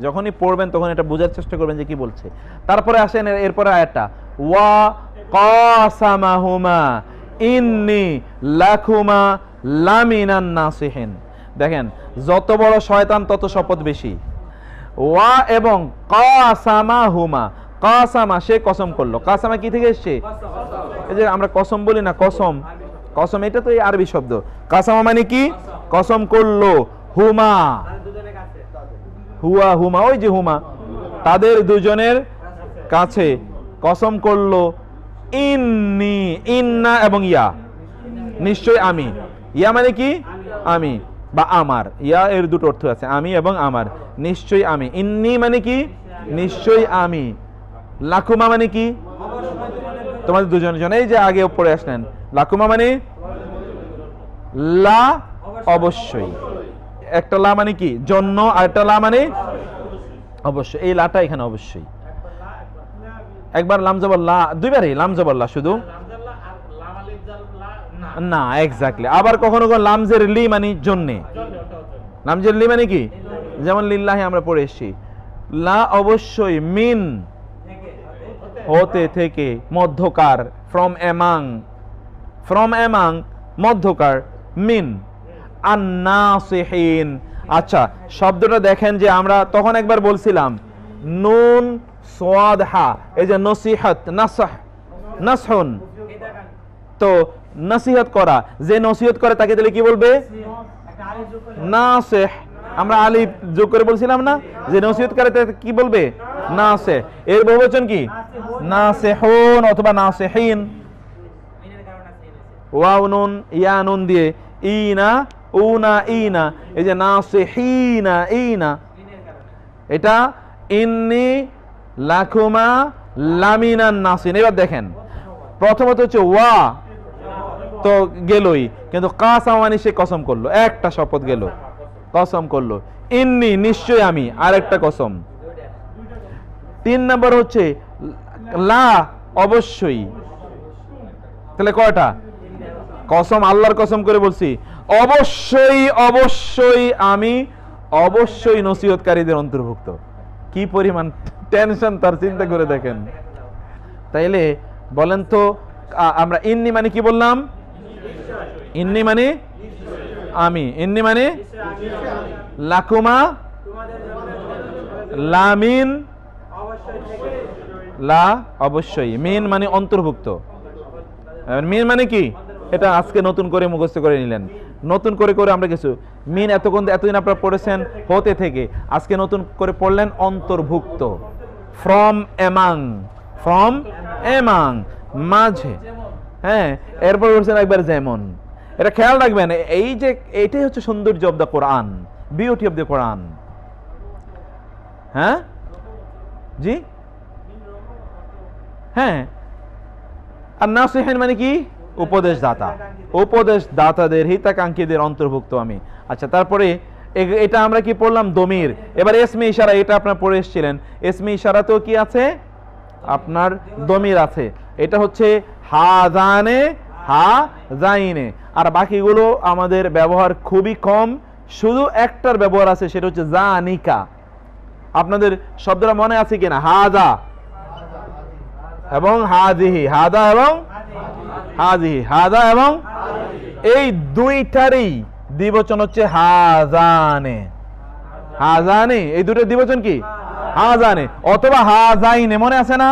যখনই পড়বেন তখন এটা বোঝার চেষ্টা করবেন যে কি বলছে। তারপরে আসেন এরপরে আয়াতটা, ওয়া কাসামাহুমা ইন্নী লাকুমা লামিনান নাসিহিন। দেখেন, যত বড় শয়তান তত শপথ বেশি। ওয়া এবং কাসামাহুমা, কাসামা সে কসম করলো। কাসামা কি থেকে এসছে? এই যে আমরা কসম বলি না, কসম, কসম এটা তো এই আরবি শব্দ। কাসামা মানে কি? কসম করলো। হুমা, হুয়া হুমা, ওই যে হুমা, তাদের দুজনের কাছে কসম করলো। ইন্নি, ইন্না এবং ইয়া, নিশ্চয় আমি। ইয়া মানে কি? আমি বা আমার। ইয়া এর দুটো অর্থ আছে, আমি এবং আমার। নিশ্চয় আমি। ইন্নি মানে কি? নিশ্চয় আমি। লাকুমা মানে কি? তোমাদের দুজনের জন্য। এই যে আগে পড়ে আসলেন, লাকুমা মানে লা, অবশ্যই। একটা লা মানে কি? জন্য, আর একটা লা মানে অবশ্যই। এই লাটা এখানে অবশ্যই। একবার লাম জবর লা, দুইবারই লাম জবর লা শুধু না, এক্স্যাক্টলি। আবার কখনো কখনো লামজের লি মানে জন্যে। লামজের লি মানে কি? যেমন লিল্লাহি আমরা পড়ে এসেছি, লা অবশ্যই, মিন হতে থেকে, মধ্যকার, ফ্রম এমাং, ফ্রম এমাং মধ্যকার, মিন আন-নাসিহিন। আচ্ছা, শব্দটা দেখেন যে আমরা তখন একবার বলছিলাম নুন সাদ হা, এই যে নসিহত, নাসহ, নাসহুন। তো নসিহত করা, যে নসিহত করে তাকে দিলে কি বলবে? নাসিহ। আমরা আলিফ যোগ করে বলছিলাম না, যে নসিহত করে তাকে কি বলবে? নাসিহ। এর বহুবচন কি? নাসিহুন অথবা নাসিহিন। ওয়াও নুন ইয়া নুন দিয়ে, ইনা উনা ইনা, এই যে নাসিহিনা ইনা, এটা ইন্নি লাকুমা লামিনান নাসিহিন। এবার দেখেন, প্রথমত হচ্ছে ওয়া তো গেলই, কিন্তু কাসাম মানে সে কসম করলো, একটা শপথ গেল, কসম করলো। ইন্নি নিশ্চয় আমি, আরেকটা কসম। 3 নম্বর হচ্ছে লা, অবশ্যই। তাহলে কয়টা কসম? আল্লাহর কসম করে বলছি, অবশ্যই, অবশ্যই আমি, অবশ্যই নসিহতকারীদের অন্তর্ভুক্ত। কি পরিমাণ টেনশন তার, চিন্তা করে দেখেন। তাইলে বলেন তো, আমরা ইন্নি মানে কি বললাম? ইন্নি মানে আমি, ইন্নি মানে লাকুমা লামিন, লা অবশ্যই, মিন মানে অন্তর্ভুক্ত। মিন মানে কি? এটা আজকে নতুন করে মুখস্থ করে নিলেন। নতুন করে করে আমরা কিছু মিন এতদিন আপনারা পড়েছেন হতে থেকে, আজকে নতুন করে পড়লেন অন্তর্ভুক্ত। ফ্রম এমাং, ফ্রম এমাং মাঝে, হ্যাঁ। এরপর বলছেন একবার যেমন। এটা খেয়াল রাখবেন, এই যে এইটাই হচ্ছে সৌন্দর্য of the Quran, beauty of the Quran. হ্যাঁ জি, হ্যাঁ। আর নাসিহিন মানে কি? উপদেশ দাতা, উপদেশ দাতাদের, হিতাকাঙ্ক্ষীদের অন্তর্ভুক্ত আমি। আচ্ছা, তারপরে এটা আমরা কি পড়লাম? দমির। এবার ইসমে ইশারা, এটা আপনারা পড়ে এসেছিলেন। ইসমে ইশারাতেও কি আছে? আপনার দমির আছে। এটা হচ্ছে হাজানে, হাজাইনে। আর বাকিগুলো আমাদের ব্যবহার খুবই কম, শুধু একটার ব্যবহার আছে, সেটা হচ্ছে জানিকা। আপনাদের শব্দটা মনে আছে কিনা? হাজা এবং হাজিহি, হাদা এবং হাজিহি, হাদা এবং, এই দুইটারই দ্বিবচন হচ্ছে হাজানে, হাজানে। এই দুটোর দ্বিবচন কি? হাজানে অথবা হাজাইনে, মনে আছে না?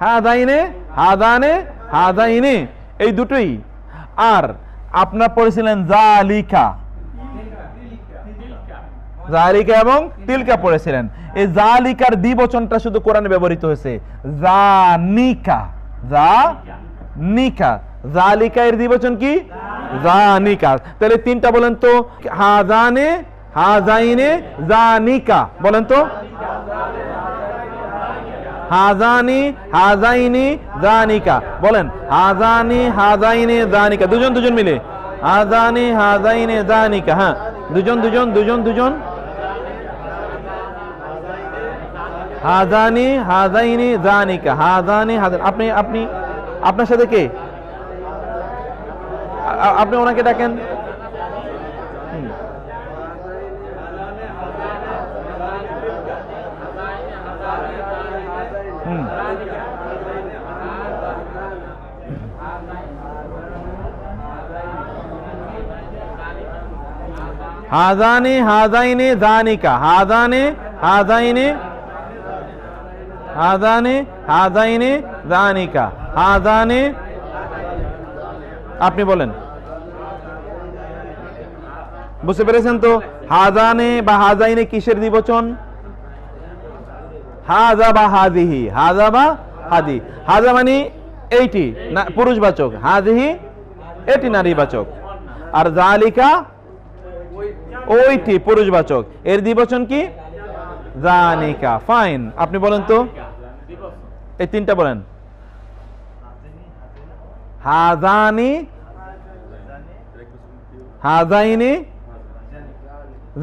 হাজাইনে, হাজানে, হাজাইনে, এই দুটোই। আর আপনারা পড়েছিলেন জালিকা, জালিকা এবং তিলকা পড়েছিলেন। এই জালিকার দ্বিবচনটা শুধু কোরআনে ব্যবহৃত হয়েছে, জানিকা, জানিকা। জালিকা এর দ্বিবচন কি? জানিকা। তাহলে তিনটা বলেন তো, হাজানে, হাজাইনে, জানিকা। বলেন তো, হাজানি, হাজাইনি, জানিকা। বলেন, হাজানি, হাজাইনে, জানিকা। দুজন দুজন মিলে, হাজানি, হাজাইনে, জানিকা। হ্যাঁ, দুজন দুজন দুজন দুজন। হাজানি, হাজাইনি, জানিকা। হাজানি, হাজান। আপনি আপনি আপনার সাথে কে? আপনি ওনাকে ডাকেন। হাযানি হাযাইনি যানিকা, হাযানি হাযাইনি হাযানি হাযাইনি যানিকা, হাযানি। আপনি বলেন, বুঝতে পেরেছেন তো? হাযানি বা হাযাইনি কিসের দ্বিবচন? হাযা বা হাযিহি, হাযা বা হাযি। হাযা মানে এইটি পুরুষবাচক, হাযিহি এটি নারীবাচক, আর যালিকা ওইটি পুরুষবাচক। এর দ্বিবচন কি? যানিকা। ফাইন, আপনি বলেন তো এই তিনটা বলেন। হাযানি হাযাইনি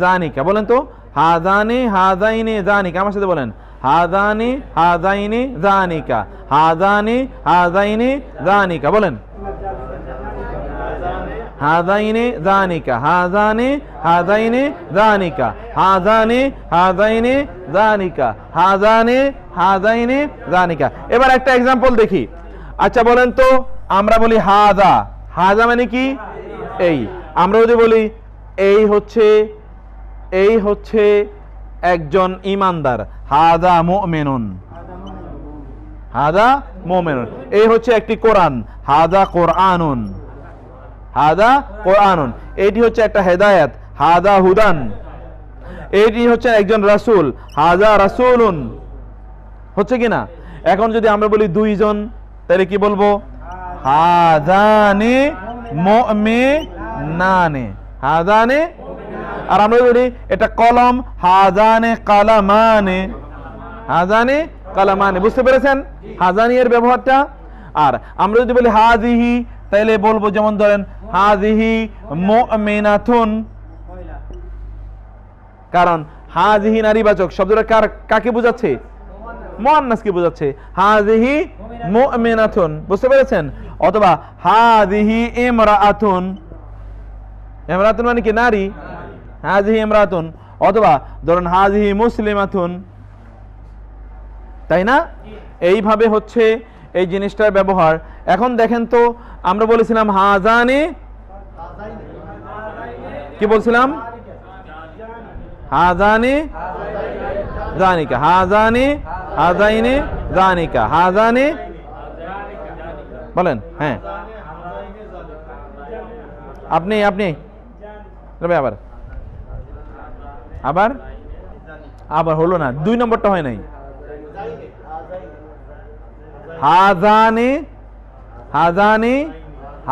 যানিকা, বলেন তো। হাযানি হাযাইনি যানিকা, আমার সাথে বলেন। হাযানি হাযাইনি যানিকা, হাযানি হাযাইনি যানিকা, বলেন। হাযাইনি যানিকা, হাযানি হাযাইনি যানিকা, হাযানি হাযাইনি যানিকা, হাযানি হাযাইনি যানিকা। এবার একটা एग्जांपल দেখি। আচ্ছা বলেন তো, আমরা বলি হাযা, হাযা মানে কি? এই। আমরা যদি বলি এই হচ্ছে একজন ঈমানদার, হাযা মুমিনুন, হাযা মুমিনুন। এই হচ্ছে একটি কোরআন, হাযা কোরআনুন, হাযা কোরআনুন। এটি হচ্ছে একটা হেদায়েত, হাযা হুদান। এটি হচ্ছে একজন রাসূল, হাযা রাসূলুন। হচ্ছে কি না? এখন যদি আমরা বলি দুইজন, তাহলে কি বলবো? হাযানি মুমিনানি, হাযানি। আর আমরা বলি এটা কলম, হাযানি কালামানি, হাযানি কালামানি। বুঝতে পেরেছেন হাযানি এর ব্যবহারটা? আর আমরা যদি বলি হাযিহি, তাহলে বলবো, যেমন ধরেন হাযিহি মুমিনাতুন, কারণ হাযিহি নারীবাচক, শব্দটা কাকে বোঝাচ্ছে? মুআন্নাসকে বোঝাচ্ছে, হাযিহি মুমিনাতুন। বুঝতে পেরেছেন? অথবা হাযিহি ইমরাআতুন, ইমরাআতুন মানে কি? নারী, হাযিহি ইমরাআতুন। অথবা ধরুন হাযিহি মুসলিমাতুন, তাই না? এইভাবে হচ্ছে এই জিনিসটার ব্যবহার। এখন দেখেন তো, আমরা বলেছিলাম হাযানি, কি বলছিলাম? হাযানি যানিকা, হাযানি হাযাইনি যানিকা, হাযানি। বলেন। হ্যাঁ, আপনি আবার আবার আবার হলো না, 2 নম্বরটা হয় নাই। হাযানি হাযানি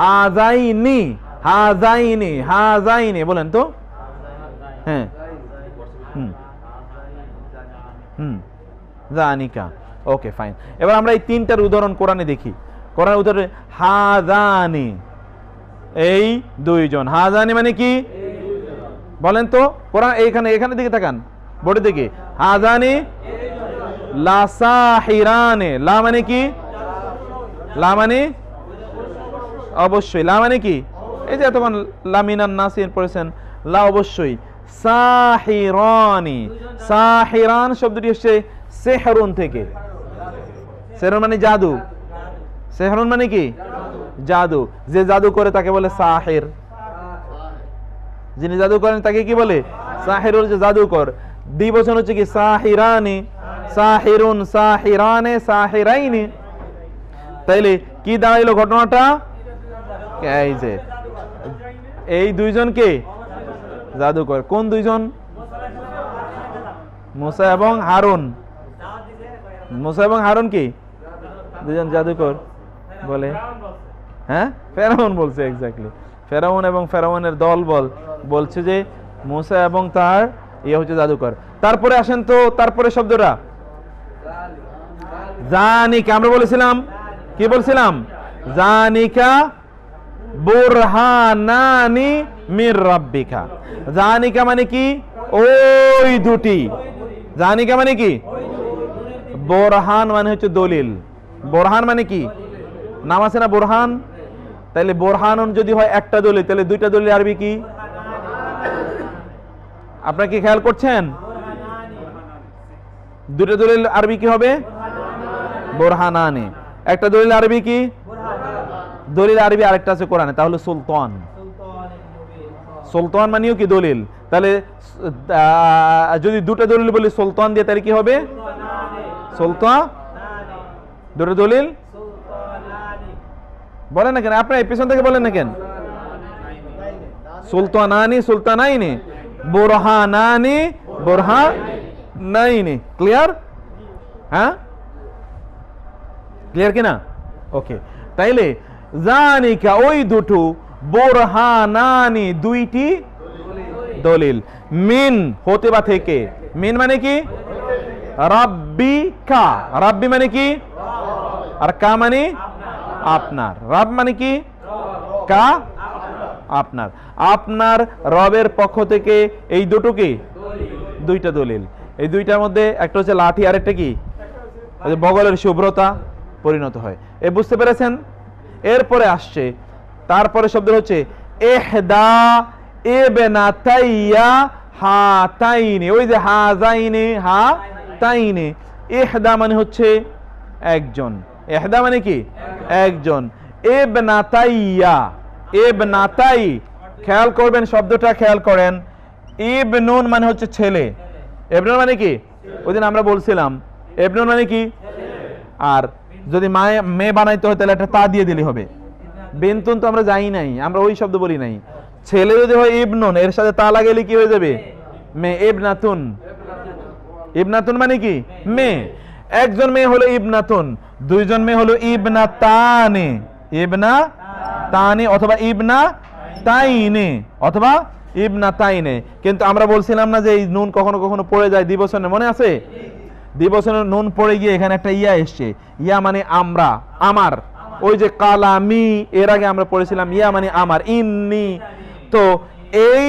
হাযাইনি হাযাইনি হাযাইনি, বলেন তো। হ্যাঁ, যানিকা। ওকে, ফাইন। এবার আমরা এই তিনটার উদাহরণ কোরআনে দেখি। কোরআন উদাহরণ, হাযানি এই দুইজন, হাযানি মানে কি? বলেন তো কোরআন, এখানে দিকে তাকান, বোর্ডের দিকে। হাযানি লাসাহিরানে, লা মানে কি? লা মানে অবশ্যই, লা মানে কি? এই যে তখন লামিনান নাসির পড়েছেন, লা অবশ্যই। সাহিরানি, সাহিরান শব্দটি এসেছে সেহরুন থেকে। সেহরুন মানে জাদু, সেহরুন মানে কি? জাদু। যে জাদু করে তাকে বলে সাহির, যিনি জাদু করেন তাকে কি বলে? সাহিরুল, যে জাদুকর। দ্বিবচন হচ্ছে কি? সাহিরানি, সাহিরুন, সাহিরানে, সাহিরাইনি। তাইলে কি দাঁড়াইলো ঘটনাটা? এই যে এই দুইজনকে জাদুকর। কোন দুইজন? মুসা এবং হারুন। মুসা এবং হারুন কি দুইজন জাদুকর বলে? হ্যাঁ, ফেরাউন বলছে। এক্স্যাক্টলি, ফেরাউন এবং ফেরাউনের দল বলছে যে মুসা এবং তার হচ্ছে জাদুকর। তারপরে আসেন তো, তারপরে শব্দটা জানিকা। আমরা বলেছিলাম, কি বলছিলাম? জানিকা বুরহানানি মির রাব্বিকা। জানিকা মানে কি? ওই দুটি। জানিকা মানে কি? বোরহান মানে হচ্ছে দলিল। বোরহান মানে কি? নাম আছে না বোরহান? তাহলে বোরহানুন যদি হয় একটা দলিল, তাহলে দুইটা দলিল আরবি কি? আপনারা কি খেয়াল করছেন? দুইটা দলিল আরবি কি হবে? বোরহানানি। একটা দলিল আরবি কি? দলিল আরবি আরেকটা আছে কোরআনে, তাহলে সুলতান। সুলতান মানেও কি দলিল, তাহলে যদি দুটো দলিল বলি সুলতান দিয়ে তাহলে কি হবে? সুলতান, দুটো দলিল বলেন না কেন আপনারা পিছন থেকে বলেন না কেন? সুলতানানি সুলতানাইনি, বুরহানানি বুরহানাইনি। ক্লিয়ার? হ্যাঁ, ক্লিয়ার কিনা? ওকে, তাইলে জানিকা ওই দুটো, বুরহানানি দুইটি দলিল, মিন হতে বা থেকে, মিন মানে কি? রাব্বিকা, রাব্বি মানে কি? আর কা মানে আপনার, রব মানে কি? কা আপনার, আপনার রবের পক্ষ থেকে এই দুটো কি? দুইটা দলিল। এই দুইটার মধ্যে একটা হচ্ছে লাঠি, আর একটা কি? বগলের শুভ্রতা পরিণত হয়। এ বুঝতে পেরেছেন? এরপরে আসছে, তারপরে শব্দ হচ্ছে ইহদা ইবনাতাইয়া হাতাইনি, ওই যে হাজাইনি হাতাইনি, ইহদা মানে হচ্ছে একজন, ইহদা মানে কি? একজন, ইবনাতাইয়া, ইবনাতাই, খেয়াল করবেন শব্দটা, খেয়াল করেন, ইবনুন মানে হচ্ছে ছেলে, ইবনুন মানে কি? ওই দিন আমরা বলছিলাম ইবনুন মানে কি? আর যদি মেয়ে বানাইতে হয় তাহলে একটা তা দিয়ে দিলে হবে। বিনতুন তো আমরা যাই নাই, আমরা ওই শব্দ বলি নাই। ছেলে যদি হয় ইবনুন, এর সাথে তা লাগাইলে কি হয়ে যাবে? মেয়ে। ইবনাতুন, ইবনাতুন মানে কি? মেয়ে। একজন মেয়ে হলো ইবনাতুন, দুইজন মেয়ে হলো ইবনাতানে, ইবনাতানে অথবা ইবনাতাইনে অথবা ইবনাতাইনে। কিন্তু আমরা বলছিলাম না যে এই নুন কখনো কখনো পড়ে যায় দ্বিবচনে, মনে আছে? দ্বিবচনের নুন পড়ে গিয়ে এখানে একটা ইয়া এসছে, ইয়া মানে আমরা, আমার। ওই যে কালামি, এর আগে আমরা পড়েছিলাম ইয়া মানে আমার, ইন্নি। তো এই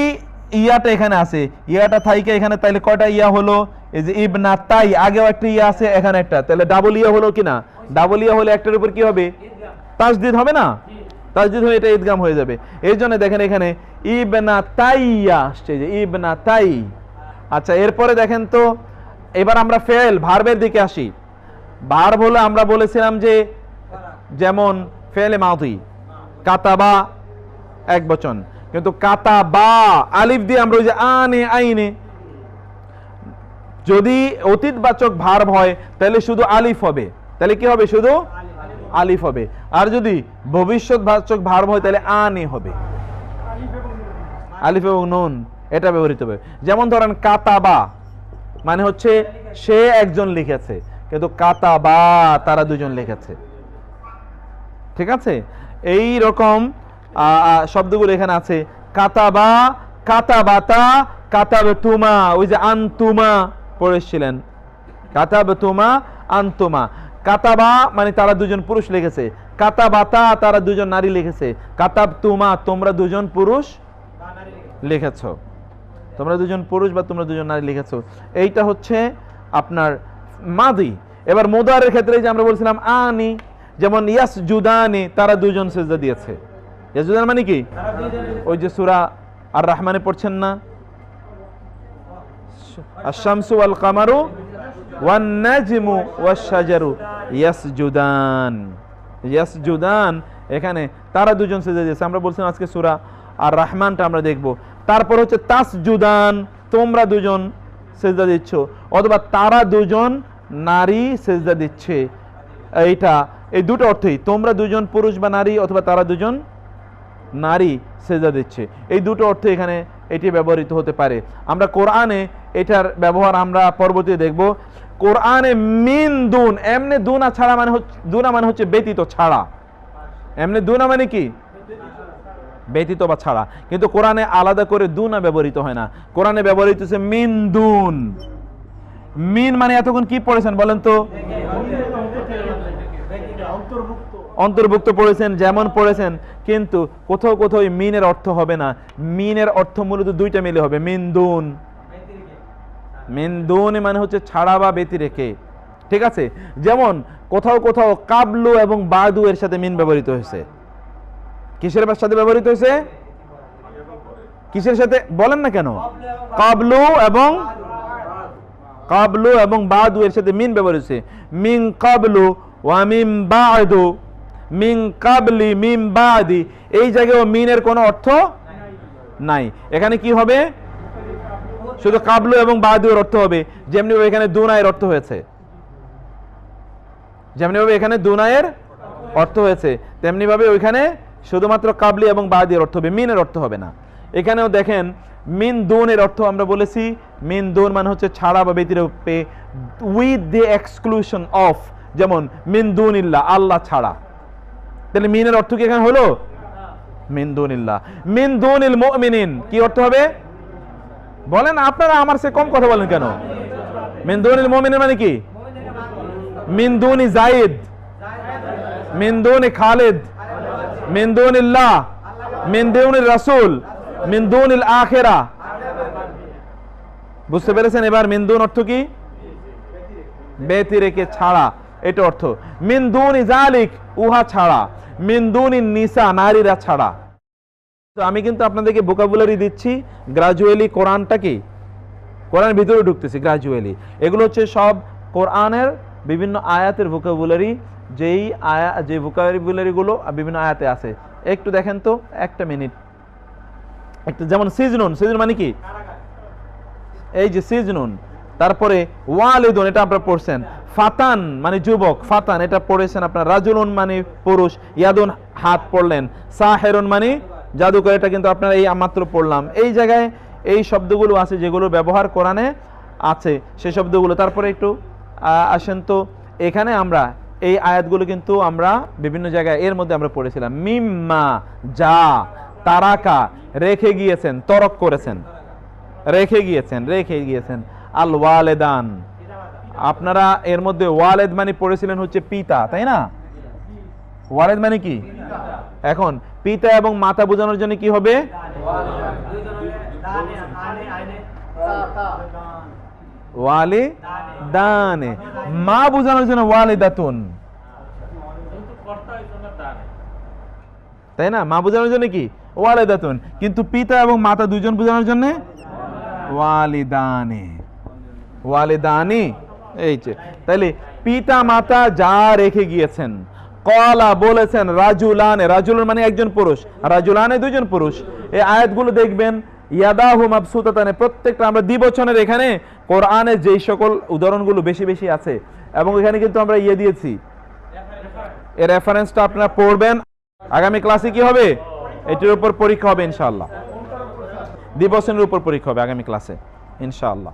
ইয়াটা এখানে আছে, ইয়াটা থাইকে এখানে, তাইলে কয়টা ইয়া হলো? এই যে ইবনাতাই, আগেও একটা ইয়া আছে, এখানে একটা, তাহলে ডাবল ইয়া হলো কিনা? ডাবল ইয়া হলে একটার উপর কি হবে? তাসদিদ হবে না? তাসদিদ হয়ে এটা ইদগাম হয়ে যাবে। এই জন্য দেখেন এখানে ইবনাতাইয়া আসছে, যে ইবনাতাই। আচ্ছা, এরপরে দেখেন তো, এবার আমরা ফেল ভার্বের দিকে আসি। ভার্ব হলো আমরা বলেছিলাম যে, যেমন ফেলে মাদি, কাতাবা এক বচন, কিন্তু কাতাবা আলিফ দিয়ে আমরা ওই যে আনে আইনে, যদি অতীতবাচক ভার্ব হয় তাহলে শুধু আলিফ হবে, তাহলে কি হবে? শুধু আলিফ হবে। আর যদি ভবিষ্যৎবাচক ভার্ব হয় তাহলে আনে হবে, আলিফ এবং নুন এটা ব্যবহৃত হবে। যেমন ধরেন কাতাবা মানে হচ্ছে সে একজন লিখেছে, কিন্তু কাতাবা তারা দুজন লিখেছে। ঠিক আছে? এই রকম শব্দগুলো এখানে আছে। কাতাবা, কাতাবাতা, কাতাবতুমা, ওই যে আনতুমা পড়েছিলেন, কাতাবতুমা আনতুমা। কাতাবা মানে তারা দুজন পুরুষ লিখেছে, কাতাবাতা তারা দুজন নারী লিখেছে, কাতাবতুমা তোমরা দুজন পুরুষ লিখেছ, তোমরা দুজন পুরুষ বা তোমরা দুজন নারী লিখেছ। এইটা হচ্ছে আপনার মাদি। এবার মুদারের ক্ষেত্রে যে আমরা বলছিলাম আনি, যেমন ইয়াসজুদানি তারা দুজন সিজদা দিয়েছে। ইয়াসজুদান মানে কি? ওই যে সূরা আর রহমানে পড়ছেন না, আশ-শামসু ওয়াল কামারু ওয়ান নাজমু ওয়াশ শাজারু ইয়াসজুদান, ইয়াসজুদান, এখানে তারা দুজন সিজদা দিয়েছে। আমরা বলছিলাম আজকে সূরা আর রহমানটা আমরা দেখব। তারপর হচ্ছে তাসজুদান, তোমরা দুজন সিজদা দিচ্ছ, অথবা তারা দুজন নারী সিজদা দিচ্ছে। এইটা এই দুটো অর্থই, তোমরা দুজন পুরুষ বা নারী অথবা তারা দুজন নারী সিজদা দিচ্ছে, এই দুটো অর্থে এখানে এটি ব্যবহৃত হতে পারে। আমরা কোরআনে এটার ব্যবহার আমরা পরবর্তীতে দেখব। কোরআনে মিন দুন, এমনি দুনা ছাড়া মানে হচ্ছে, দুনা মানে হচ্ছে ব্যতীত ছাড়া, এমনি দুনা মানে কি? ব্যতীত বা ছাড়া। কিন্তু কোরআনে আলাদা করে দুনা ব্যবহৃত হয় না, কোরআনে ব্যবহৃত হচ্ছে মিন দুন। মিন মানে এতক্ষণ কি পড়েছেন বলেন তো? অন্তর্ভুক্ত পড়েছেন, যেমন পড়েছেন, কিন্তু কোথাও কোথাও মিনের অর্থ হবে না, মিনের অর্থ মূলত দুইটা মিলে হবে, মিন দুন। মিন দুন মানে হচ্ছে ছাড়া বা ব্যতি রেখে। ঠিক আছে? যেমন কোথাও কোথাও কাবলু এবং বাদু এর সাথে মিন ব্যবহৃত হয়েছে। কিসের সাথে ব্যবহৃত হয়েছে? কিসের সাথে বলেন না কেন? কাবলু এবং বাদু এর সাথে মিন ব্যবহৃত হয়েছে। মিন কাবলু ওয়া মিন বাদু, মিন কাবলি মিন বাদি, এই জায়গায় মিনের কোনো অর্থ নাই। এখানে কি হবে? শুধু কাবলু এবং বাদুর অর্থ হবে, যেমনি ভাবে এখানে দুনায়ের অর্থ হয়েছে, যেমনি ভাবে এখানে দুনায়ের অর্থ হয়েছে, তেমনি ভাবে ওইখানে শুধুমাত্র কাবলি এবং বাদির অর্থ হবে, মিনের অর্থ হবে না। এখানেও দেখেন মিন দুনের অর্থ আমরা বলেছি, মিন দুন মানে হচ্ছে ছাড়া বা ব্যতিরেকে, উইথ দি এক্সক্লুশন অফ, যেমন মিন দুনিল্লাহ, আল্লাহ ছাড়া। তাহলে মিনের অর্থ কি এখানে হলো? মিন দুনিল্লাহ। মিন দুনিল মুমিনিন কি অর্থ হবে বলেন? আপনারা আমার সে কম কথা বলেন কেন? মিন দুনিল মুমিনিন মানে কি? মিন দুনি যায়েদ, মিন দুনি খালিদ, মিন দুনিল্লাহ, মিন দুনির রাসূল, মিন দুনিল আখিরা। বুঝতে পেরেছেন এবার মিন দুন অর্থ কি? ব্যতিরেকে, ছাড়া, এটা অর্থ। মিন দুনি যালিক, উহা ছাড়া। মিন দুনি নিসা, নারীরা ছাড়া। তো আমি কিন্তু আপনাদেরকে ভোকাবুলারি দিচ্ছি গ্রাজুয়ালি, কোরআনটা কি কোরআনের ভিতরে ঢুকতেছি গ্রাজুয়ালি। এগুলো হচ্ছে সব কোরআনের বিভিন্ন আয়াতের ভোকাবুলারি, যেই যে ভোকাবুলারি গুলো বিভিন্ন আয়াতে আছে। একটু দেখেন তো, একটা মিনিট। একটু যেমন সিজনুন, সিজনুন মানে কি? এই যে সিজনুন। তারপরে ওয়ালিদুন, এটা আপনারা পড়ছেন। ফাতান মানে যুবক, ফাতান এটা পড়েছেন আপনার। রাজুলুন মানে পুরুষ, ইয়াদুন হাত পড়লেন। সাহেরুন মানে জাদুকর, এটা কিন্তু আপনারা এই মাত্র পড়লাম। এই জায়গায় এই শব্দগুলো আছে যেগুলো ব্যবহার কোরআনে আছে, সেই শব্দগুলো। তারপরে একটু আসেন তো, এখানে আমরা এই আয়াতগুলো কিন্তু আমরা বিভিন্ন জায়গায় এর মধ্যে আমরা পড়েছিলাম। মিম্মা, যা, তারাকা, রেখে গিয়েছেন, তরক করেছেন, রেখে গিয়েছেন, রেখে গিয়েছেন। আল ওয়ালেদান, আপনারা এর মধ্যে ওয়ালেদ মানে পড়েছিলেন হচ্ছে পিতা, তাই না? ওয়ালেদ মানে কি? এখন পিতা এবং মাতা বোঝানোর জন্য কি হবে? ওয়ালিদানে। মা বোঝানোর জন্য ওয়ালিদাতুন, তাই না? মা বোঝানোর জন্য কি? ওয়ালিদাতুন। কিন্তু পিতা এবং মাতা দুইজন বোঝানোর জন্য ওয়ালিদানে, ওয়ালিদানি। এই যে তাইলে পিতা মাতা যা রেখে গিয়েছেন। কলা বলেছেন, রাজুলানে, রাজুলান মানে একজন পুরুষ, রাজুলানে দুইজন পুরুষ। এই আয়াতগুলো দেখবেন ইয়াদাহু মাবসুতাতানে, প্রত্যেকটা আমরা দ্বিবচনের এখানে কোরআনে যেই সকল উদাহরণগুলো বেশি বেশি আছে, এবং এখানে কিন্তু আমরা দিয়েছি, এর রেফারেন্সটা আপনারা পড়বেন। আগামী ক্লাসে কি হবে? এটির উপর পরীক্ষা হবে ইনশাআল্লাহ, দ্বিবচনের উপর পরীক্ষা হবে আগামী ক্লাসে ইনশাআল্লাহ।